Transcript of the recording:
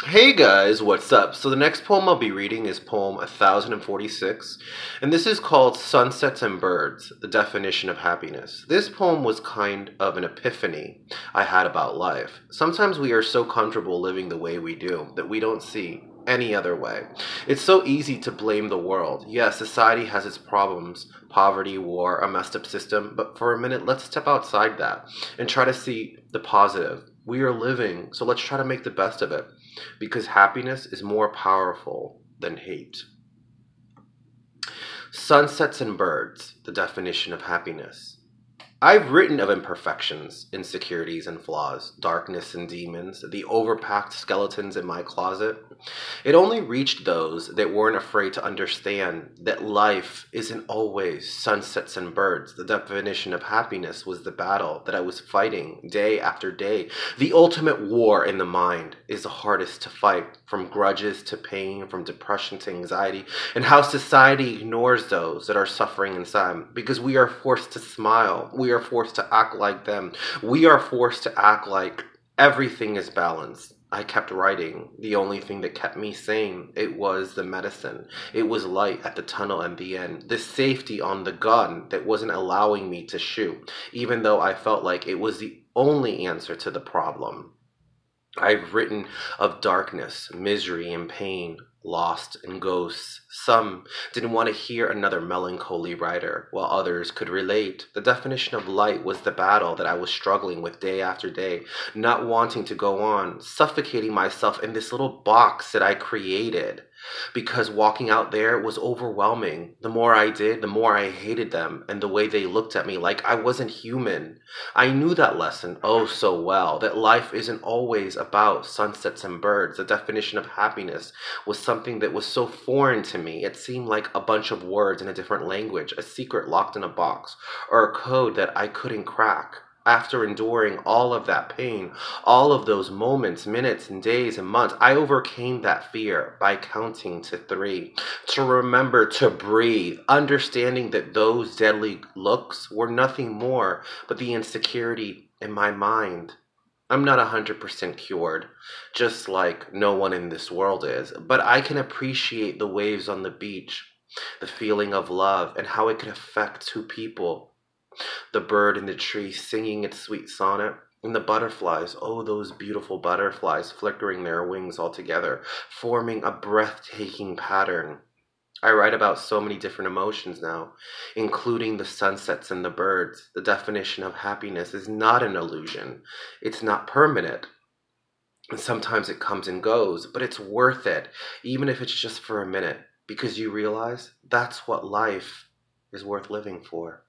Hey guys, what's up? So the next poem I'll be reading is poem 1046, and this is called Sunsets and Birds, the Definition of Happiness. This poem was kind of an epiphany I had about life. Sometimes we are so comfortable living the way we do that we don't see any other way. It's so easy to blame the world. Yes, society has its problems, poverty, war, a messed up system, but for a minute, let's step outside that and try to see the positive. We are living, so let's try to make the best of it because happiness is more powerful than hate. Sunsets and birds, the definition of happiness. I've written of imperfections, insecurities and flaws, darkness and demons, the overpacked skeletons in my closet. It only reached those that weren't afraid to understand that life isn't always sunsets and birds. The definition of happiness was the battle that I was fighting day after day. The ultimate war in the mind is the hardest to fight, from grudges to pain, from depression to anxiety, and how society ignores those that are suffering inside because we are forced to smile. We are forced to act like them. We are forced to act like everything is balanced. I kept writing. The only thing that kept me sane, it was the medicine. It was light at the tunnel and the end. The safety on the gun that wasn't allowing me to shoot, even though I felt like it was the only answer to the problem. I've written of darkness, misery, and pain, lost and ghosts. Some didn't want to hear another melancholy writer, while others could relate. The definition of light was the battle that I was struggling with day after day, not wanting to go on, suffocating myself in this little box that I created. Because walking out there was overwhelming. The more I did, the more I hated them and the way they looked at me like I wasn't human. I knew that lesson oh so well, that life isn't always about sunsets and birds. The definition of happiness was something that was so foreign to me. It seemed like a bunch of words in a different language, a secret locked in a box, or a code that I couldn't crack. After enduring all of that pain, all of those moments, minutes, and days and months, I overcame that fear by counting to three, to remember to breathe, understanding that those deadly looks were nothing more but the insecurity in my mind. I'm not 100% cured, just like no one in this world is, but I can appreciate the waves on the beach, the feeling of love, and how it can affect two people. The bird in the tree singing its sweet sonnet, and the butterflies, oh, those beautiful butterflies flickering their wings all together, forming a breathtaking pattern. I write about so many different emotions now, including the sunsets and the birds. The definition of happiness is not an illusion. It's not permanent. And sometimes it comes and goes, but it's worth it, even if it's just for a minute, because you realize that's what life is worth living for.